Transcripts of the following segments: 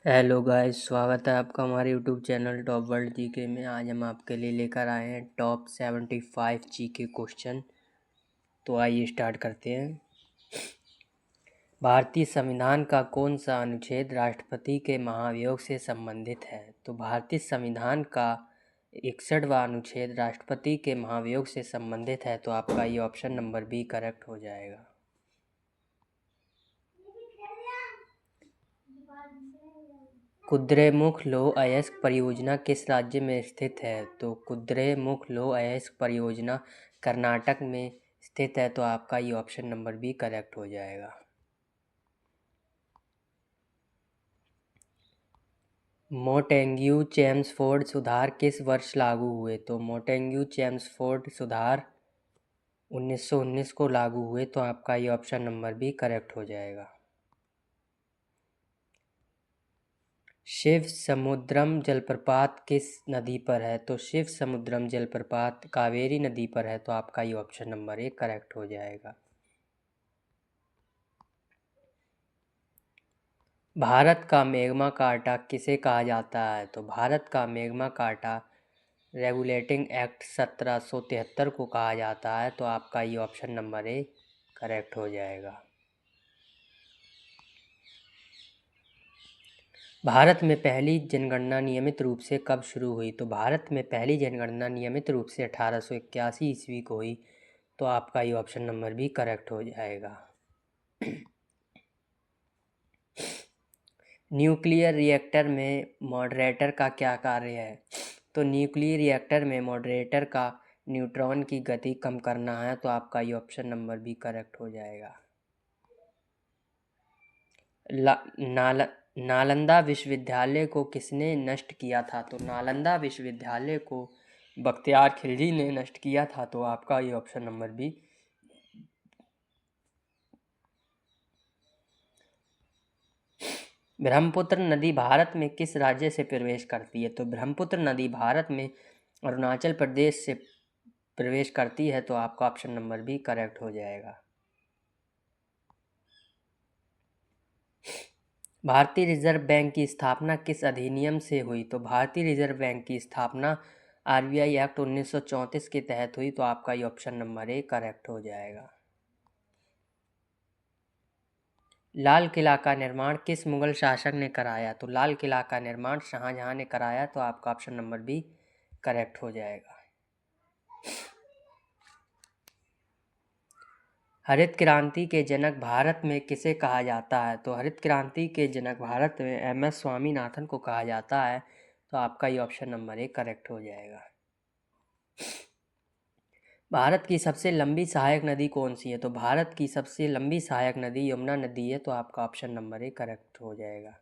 Hello guys, स्वागत है आपका हमारे YouTube channel top world GK में। आज हम आपके लिए लेकर आए हैं टॉप 75 जीके क्वेश्चन। तो आइए स्टार्ट करते हैं। भारतीय संविधान का कौन सा अनुच्छेद राष्ट्रपति के महाभियोग से संबंधित है? तो भारतीय संविधान का 61वां अनुच्छेद राष्ट्रपति के महाभियोग से संबंधित है। तो आपका ये ऑप्शन नंबर बी करेक्ट हो जाएगा। कुद्रेमुख लौह अयस्क परियोजना किस राज्य में स्थित है? तो कुद्रेमुख लौह अयस्क परियोजना कर्नाटक में स्थित है। तो आपका ये ऑप्शन नंबर बी करेक्ट हो जाएगा। मोंटेग्यू चेम्सफोर्ड सुधार किस वर्ष लागू हुए? तो मोंटेग्यू चेम्सफोर्ड सुधार 1919 को लागू हुए। तो आपका ये ऑप्शन नंबर बी करेक्ट हो जाएगा। शिव समुद्रम जलप्रपात किस नदी पर है? तो शिव समुद्रम जलप्रपात कावेरी नदी पर है। तो आपका ये ऑप्शन नंबर 1 करेक्ट हो जाएगा। भारत का मैग्मा कार्टा किसे कहा जाता है? तो भारत का मैग्मा कार्टा रेगुलेटिंग एक्ट 1773 को कहा जाता है। तो आपका ये ऑप्शन नंबर 1 करेक्ट हो जाएगा। भारत में पहली जनगणना नियमित रूप से कब शुरू हुई? तो भारत में पहली जनगणना नियमित रूप से 1881 ईस्वी को हुई। तो आपका ये ऑप्शन नंबर भी करेक्ट हो जाएगा। न्यूक्लियर रिएक्टर में मॉडरेटर का क्या कार्य है? तो न्यूक्लियर रिएक्टर में मॉडरेटर का न्यूट्रॉन की गति कम करना है। तो आपका ये ऑप्शन नंबर भी करेक्ट हो जाएगा। नालंदा विश्वविद्यालय को किसने नष्ट किया था? तो नालंदा विश्वविद्यालय को बख्तियार खिलजी ने नष्ट किया था। तो आपका ये ऑप्शन नंबर बी। ब्रह्मपुत्र नदी भारत में किस राज्य से प्रवेश करती है? तो ब्रह्मपुत्र नदी भारत में अरुणाचल प्रदेश से प्रवेश करती है। तो आपका ऑप्शन नंबर बी करेक्ट हो जाएगा। भारतीय रिजर्व बैंक की स्थापना किस अधिनियम से हुई? तो भारतीय रिजर्व बैंक की स्थापना आरबीआई एक्ट 1934 के तहत हुई। तो आपका ये ऑप्शन नंबर 1 करेक्ट हो जाएगा। लाल किला का निर्माण किस मुगल शासक ने कराया? तो लाल किला का निर्माण शाहजहां ने कराया। तो आपका ऑप्शन नंबर बी करेक्ट हो जाएगा। हरित क्रांति के जनक भारत में किसे कहा जाता है? तो हरित क्रांति के जनक भारत में एम.एस. स्वामीनाथन को कहा जाता है। तो आपका ये ऑप्शन नंबर 1 करेक्ट हो जाएगा। भारत की सबसे लंबी सहायक नदी कौन सी है? तो भारत की सबसे लंबी सहायक नदी यमुना नदी है। तो आपका ऑप्शन नंबर 1 करेक्ट हो जाएगा।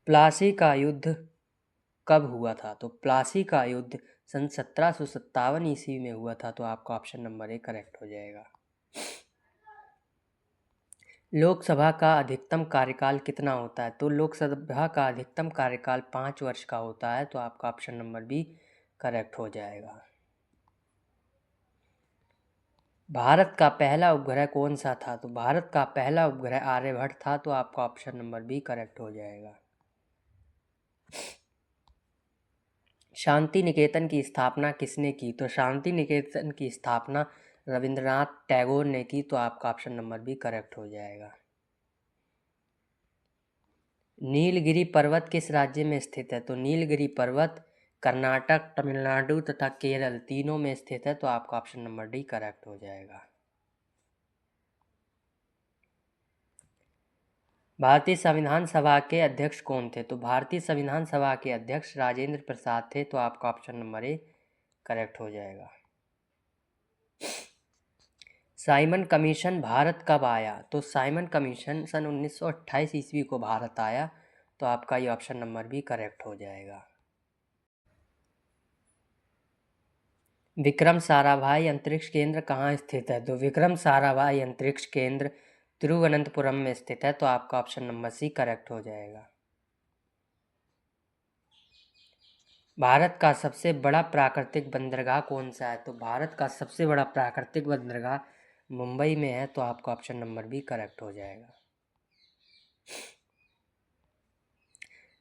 प्लासी का युद्ध कब हुआ था? तो प्लासी का युद्ध सन 1757 ईस्वी में हुआ था। तो आपका ऑप्शन नंबर 1 करेक्ट हो जाएगा। लोकसभा का अधिकतम कार्यकाल कितना होता है? तो लोकसभा का अधिकतम कार्यकाल 5 वर्ष का होता है। तो आपका ऑप्शन नंबर बी करेक्ट हो जाएगा। भारत का पहला उपग्रह कौन सा था? तो भारत का पहला उपग्रह आर्यभट्ट था। तो आपका ऑप्शन नंबर बी करेक्ट हो जाएगा। शांति निकेतन की स्थापना किसने की? तो शांति निकेतन की स्थापना रविंद्रनाथ टैगोर ने की। तो आपका ऑप्शन नंबर बी करेक्ट हो जाएगा। नीलगिरी पर्वत किस राज्य में स्थित है? तो नीलगिरी पर्वत कर्नाटक, तमिलनाडु तथा केरल तीनों में स्थित है। तो आपका ऑप्शन नंबर डी करेक्ट हो जाएगा। भारतीय संविधान सभा के अध्यक्ष कौन थे? तो भारतीय संविधान सभा के अध्यक्ष राजेंद्र प्रसाद थे। तो आपका ऑप्शन नंबर ए करेक्ट हो जाएगा। साइमन कमीशन भारत कब आया? तो साइमन कमीशन सन 1928 ईस्वी को भारत आया। तो आपका ये ऑप्शन नंबर भी करेक्ट हो जाएगा। विक्रम साराभाई अंतरिक्ष केंद्र कहाँ स्थित है? तो विक्रम साराभाई अंतरिक्ष केंद्र तिरुवनंतपुरम में स्थित है। तो आपका ऑप्शन नंबर सी करेक्ट हो जाएगा। भारत का सबसे बड़ा प्राकृतिक बंदरगाह कौन सा है? तो भारत का सबसे बड़ा प्राकृतिक बंदरगाह मुंबई में है। तो आपका ऑप्शन नंबर भी करेक्ट हो जाएगा।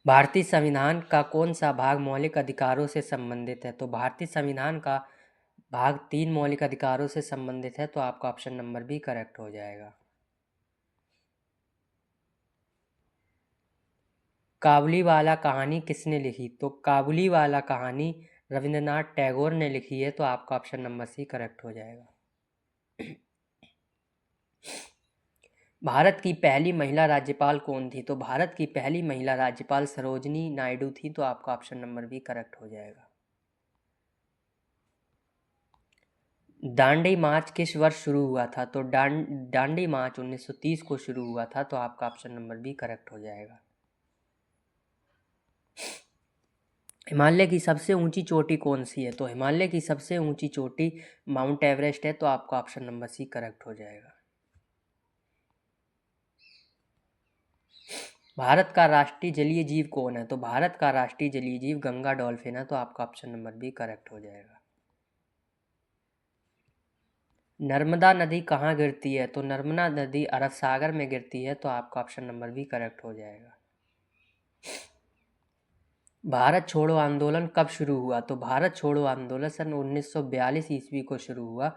भारतीय संविधान का कौन सा भाग मौलिक अधिकारों से संबंधित है? तो भारतीय संविधान का भाग 3 मौलिक अधिकारों से संबंधित है, तो आपका ऑप्शन नंबर बी करेक्ट हो जाएगा। काबुलीवाला कहानी किसने लिखी? तो काबुलीवाला कहानी रविंद्रनाथ टैगोर ने लिखी है, तो आपका ऑप्शन नंबर सी करेक्ट हो जाएगा। भारत की पहली महिला राज्यपाल कौन थी? तो भारत की पहली महिला राज्यपाल सरोजिनी नायडू थी, तो आपका ऑप्शन नंबर बी करेक्ट हो जाएगा। दांडी मार्च किस वर्ष शुरू हुआ था? तो दांडी मार्च 1930 को शुरू हुआ था, तो आपका ऑप्शन नंबर बी करेक्ट हो जाएगा। हिमालय की सबसे ऊंची चोटी कौन सी है? तो हिमालय की सबसे ऊंची चोटी माउंट एवरेस्ट है, तो आपका ऑप्शन नंबर सी करेक्ट हो जाएगा। भारत का राष्ट्रीय जलीय जीव कौन है? तो भारत का राष्ट्रीय जलीय जीव गंगा डॉल्फिन है, तो आपका ऑप्शन नंबर बी करेक्ट हो जाएगा। नर्मदा नदी कहाँ गिरती है? तो नर्मदा नदी अरब सागर में गिरती है, तो आपका ऑप्शन नंबर बी करेक्ट हो जाएगा। भारत छोड़ो आंदोलन कब शुरू हुआ? तो भारत छोड़ो आंदोलन सन 1942 ईस्वी को शुरू हुआ,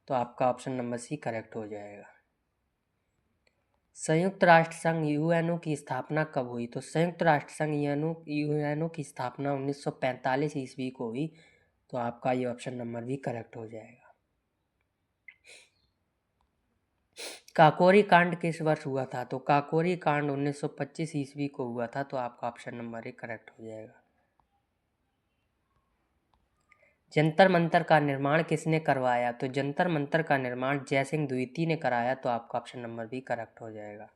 तो आपका ऑप्शन नंबर सी करेक्ट हो जाएगा। संयुक्त राष्ट्र संघ यूएनओ की स्थापना कब हुई? तो संयुक्त राष्ट्र संघ यूएनओ की स्थापना 1945 ईस्वी को हुई, तो आपका ये ऑप्शन नंबर भी करेक्ट हो जाएगा। काकोरी कांड किस वर्ष हुआ था? तो काकोरी कांड 1925 ईस्वी को हुआ था, तो आपका ऑप्शन नंबर एक करेक्ट हो जाएगा। जंतर मंतर का निर्माण किसने करवाया? तो जंतर मंतर का निर्माण जयसिंह द्वितीय ने कराया, तो आपका ऑप्शन नंबर भी करेक्ट हो जाएगा।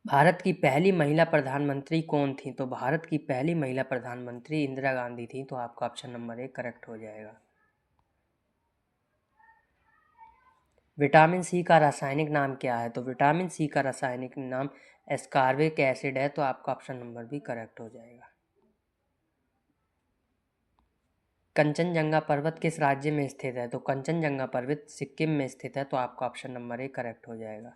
भारत की पहली महिला प्रधानमंत्री कौन थी? तो भारत की पहली महिला प्रधानमंत्री इंदिरा गांधी थी, तो आपका ऑप्शन नंबर एक करेक्ट हो जाएगा। विटामिन सी का रासायनिक नाम क्या है? तो विटामिन सी का रासायनिक नाम एस्कॉर्बिक एसिड है, तो आपका ऑप्शन नंबर भी करेक्ट हो जाएगा। कंचनजंगा पर्वत किस राज्य में स्थित है? तो कंचनजंगा पर्वत सिक्किम में स्थित है, तो आपका ऑप्शन नंबर एक करेक्ट हो जाएगा।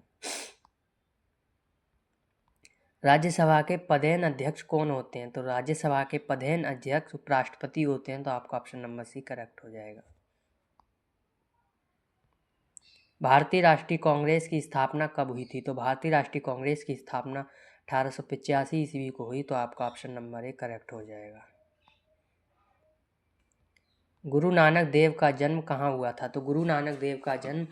राज्यसभा के पदेन अध्यक्ष कौन होते हैं? तो राज्यसभा के पदेन अध्यक्ष उपराष्ट्रपति होते हैं, तो आपका ऑप्शन नंबर सी करेक्ट हो जाएगा। भारतीय राष्ट्रीय कांग्रेस की स्थापना कब हुई थी? तो भारतीय राष्ट्रीय कांग्रेस की स्थापना 1885 ईस्वी को हुई, तो आपका ऑप्शन नंबर एक करेक्ट हो जाएगा। गुरु नानक देव का जन्म कहाँ हुआ था? तो गुरु नानक देव का जन्म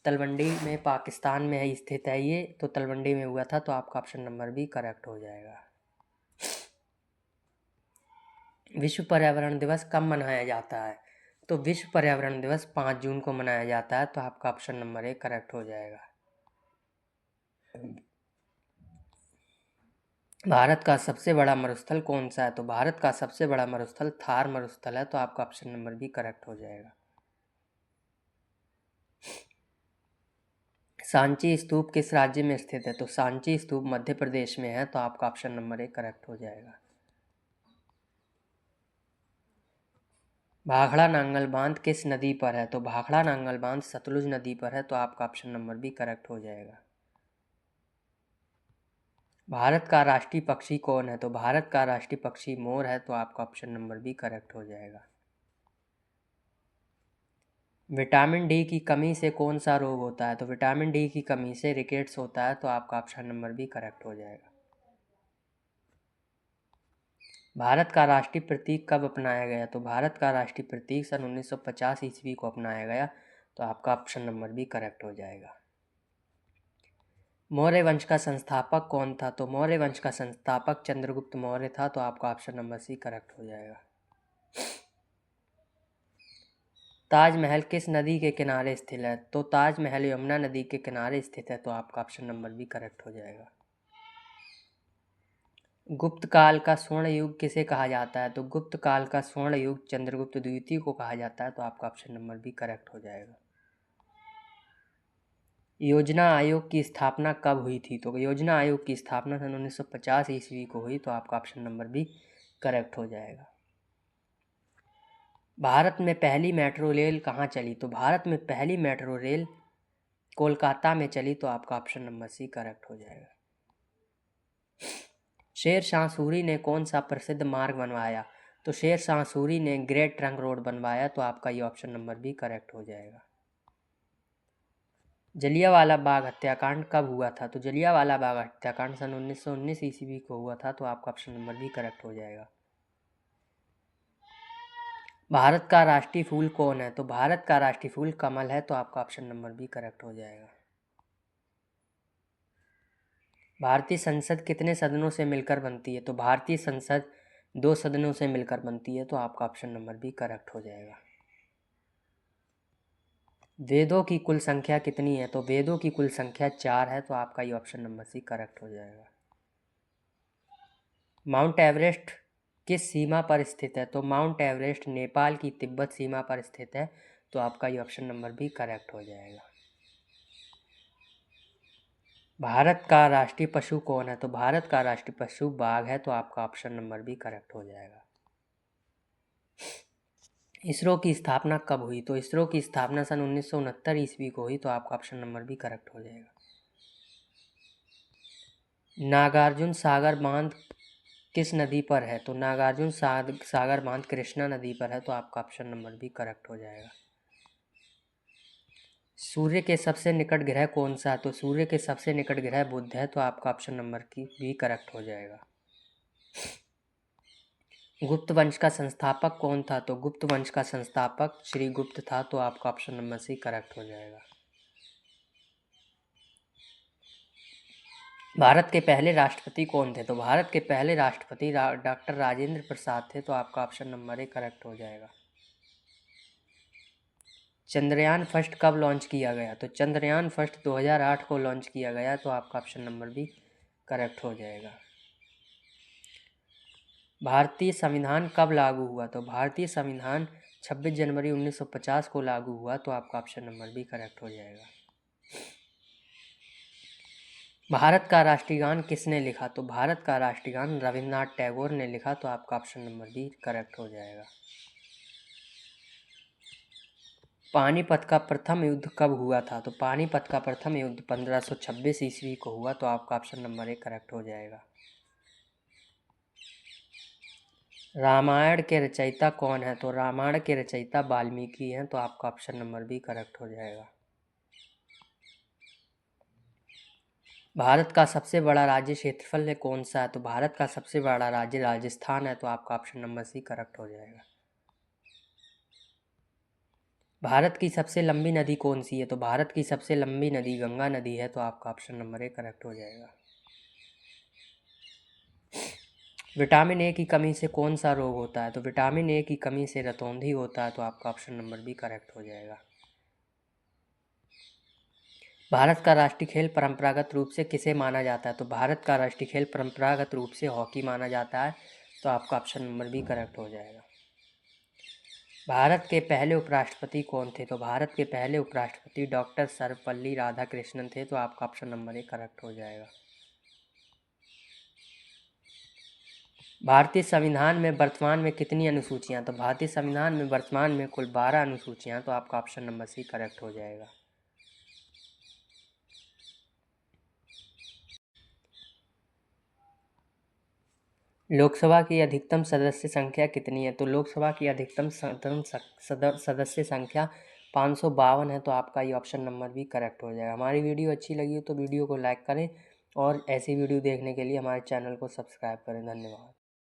तलवंडी में पाकिस्तान में स्थित है ये, तो तलवंडी में हुआ था, तो आपका ऑप्शन नंबर भी करेक्ट हो जाएगा। विश्व पर्यावरण दिवस कब मनाया जाता है? तो विश्व पर्यावरण दिवस 5 जून को मनाया जाता है, तो आपका ऑप्शन नंबर एक करेक्ट हो जाएगा। भारत का सबसे बड़ा मरुस्थल कौन सा है? तो भारत का सबसे बड़ा मरुस्थल थार मरुस्थल है, तो आपका ऑप्शन नंबर भी करेक्ट हो जाएगा। सांची स्तूप किस राज्य में स्थित है? तो सांची स्तूप मध्य प्रदेश में है, तो आपका ऑप्शन नंबर एक करेक्ट हो जाएगा। भाखड़ा नांगल बांध किस नदी पर है? तो भाखड़ा नांगल बांध सतलुज नदी पर है, तो आपका ऑप्शन नंबर भी करेक्ट हो जाएगा। भारत का राष्ट्रीय पक्षी कौन है? तो भारत का राष्ट्रीय पक्षी मोर है, तो आपका ऑप्शन नंबर भी करेक्ट हो जाएगा। विटामिन डी की कमी से कौन सा रोग होता है? तो विटामिन डी की कमी से रिकेट्स होता है, तो आपका ऑप्शन नंबर भी करेक्ट हो जाएगा। भारत का राष्ट्रीय प्रतीक कब अपनाया गया? तो भारत का राष्ट्रीय प्रतीक सन 1950 ईस्वी को अपनाया गया, तो आपका ऑप्शन नंबर भी करेक्ट हो जाएगा। मौर्य वंश का संस्थापक कौन था? तो मौर्य वंश का संस्थापक चंद्रगुप्त मौर्य था, तो आपका ऑप्शन नंबर सी करेक्ट हो जाएगा। ताजमहल किस नदी के किनारे स्थित है? तो ताजमहल यमुना नदी के किनारे स्थित है, तो आपका ऑप्शन नंबर भी करेक्ट हो जाएगा। गुप्त काल का स्वर्ण युग किसे कहा जाता है? तो गुप्त काल का स्वर्ण युग चंद्रगुप्त द्वितीय को कहा जाता है, तो आपका ऑप्शन नंबर भी करेक्ट हो जाएगा। योजना आयोग की स्थापना कब हुई थी? तो योजना आयोग की स्थापना सन 1950 ईस्वी को हुई, तो आपका ऑप्शन नंबर भी करेक्ट हो जाएगा। भारत में पहली मेट्रो रेल कहाँ चली? तो भारत में पहली मेट्रो रेल कोलकाता में चली, तो आपका ऑप्शन नंबर सी करेक्ट हो जाएगा। शेर शाह सूरी ने कौन सा प्रसिद्ध मार्ग बनवाया? तो शेर शाह सूरी ने ग्रेट ट्रंक रोड बनवाया, तो आपका ये ऑप्शन नंबर बी करेक्ट हो जाएगा। जलियांवाला बाग हत्याकांड कब हुआ था? तो जलियांवाला बाग हत्याकांड सन 1919 ईस्वी को हुआ था, तो आपका ऑप्शन नंबर बी करेक्ट हो जाएगा। भारत का राष्ट्रीय फूल कौन है? तो भारत का राष्ट्रीय फूल कमल है, तो आपका ऑप्शन नंबर बी करेक्ट हो जाएगा। भारतीय संसद कितने सदनों से मिलकर बनती है? तो भारतीय संसद 2 सदनों से मिलकर बनती है, तो आपका ऑप्शन नंबर बी करेक्ट हो जाएगा। वेदों की कुल संख्या कितनी है? तो वेदों की कुल संख्या 4 है, तो आपका ये ऑप्शन नंबर सी करेक्ट हो जाएगा। माउंट एवरेस्ट किस सीमा पर स्थित है? तो माउंट एवरेस्ट नेपाल की तिब्बत सीमा पर स्थित है, तो आपका ये ऑप्शन नंबर बी करेक्ट हो जाएगा। भारत का राष्ट्रीय पशु कौन है? तो भारत का राष्ट्रीय पशु बाघ है, तो आपका ऑप्शन नंबर बी करेक्ट हो जाएगा। इसरो की स्थापना कब हुई? तो इसरो की स्थापना सन 1969 ईस्वी को हुई, तो आपका ऑप्शन नंबर बी करेक्ट हो जाएगा। नागार्जुन सागर बांध किस नदी पर है? तो नागार्जुन सागर बांध कृष्णा नदी पर है, तो आपका ऑप्शन नंबर बी करेक्ट हो जाएगा। सूर्य के सबसे निकट ग्रह कौन सा है? तो सूर्य के सबसे निकट ग्रह बुध है, तो आपका ऑप्शन नंबर की बी करेक्ट हो जाएगा। गुप्त वंश का संस्थापक कौन था? तो गुप्त वंश का संस्थापक श्री गुप्त था, तो आपका ऑप्शन नंबर सी करेक्ट हो जाएगा। भारत के पहले राष्ट्रपति कौन थे? तो भारत के पहले राष्ट्रपति डॉक्टर राजेंद्र प्रसाद थे, तो आपका ऑप्शन नंबर ए करेक्ट हो जाएगा। चंद्रयान फर्स्ट कब लॉन्च किया गया? तो चंद्रयान फर्स्ट 2008 को लॉन्च किया गया, तो आपका ऑप्शन नंबर बी करेक्ट हो जाएगा। भारतीय संविधान कब लागू हुआ? तो भारतीय संविधान 26 जनवरी 1950 को लागू हुआ, तो आपका ऑप्शन नंबर बी करेक्ट हो जाएगा। भारत का राष्ट्रीय गान किसने लिखा? तो भारत का राष्ट्रीय गान रविन्द्रनाथ टैगोर ने लिखा, तो आपका ऑप्शन नंबर बी करेक्ट हो जाएगा। पानीपत का प्रथम युद्ध कब हुआ था? तो पानीपत का प्रथम युद्ध 1526 ईस्वी को हुआ, तो आपका ऑप्शन नंबर ए करेक्ट हो जाएगा। रामायण के रचयिता कौन है? तो रामायण के रचयिता वाल्मीकि हैं, तो आपका ऑप्शन नंबर बी करेक्ट हो जाएगा। भारत का सबसे बड़ा राज्य क्षेत्रफल में कौन सा है? तो भारत का सबसे बड़ा राज्य राजस्थान है, तो आपका ऑप्शन नंबर सी करेक्ट हो जाएगा। भारत की सबसे लंबी नदी कौन सी है? तो भारत की सबसे लंबी नदी गंगा नदी है, तो आपका ऑप्शन नंबर ए करेक्ट हो जाएगा। विटामिन ए की कमी से कौन सा रोग होता है? तो विटामिन ए की कमी से रतौंधी होता है, तो आपका ऑप्शन नंबर बी करेक्ट हो जाएगा। भारत का राष्ट्रीय खेल परंपरागत रूप से किसे माना जाता है? तो भारत का राष्ट्रीय खेल परंपरागत रूप से हॉकी माना जाता है, तो आपका ऑप्शन नंबर बी करेक्ट हो जाएगा। भारत के पहले उपराष्ट्रपति कौन थे? तो भारत के पहले उपराष्ट्रपति डॉक्टर सर्वपल्ली राधाकृष्णन थे, तो आपका ऑप्शन नंबर ए करेक्ट हो जाएगा। भारतीय संविधान में वर्तमान में कितनी अनुसूचियां? तो भारतीय संविधान में वर्तमान में कुल 12 अनुसूचियां, तो आपका ऑप्शन नंबर सी करेक्ट हो जाएगा। लोकसभा की अधिकतम सदस्य संख्या कितनी है? तो लोकसभा की अधिकतम सदस्य संख्या 552 है, तो आपका ये ऑप्शन नंबर भी करेक्ट हो जाएगा। हमारी वीडियो अच्छी लगी हो तो वीडियो को लाइक करें और ऐसी वीडियो देखने के लिए हमारे चैनल को सब्सक्राइब करें। धन्यवाद।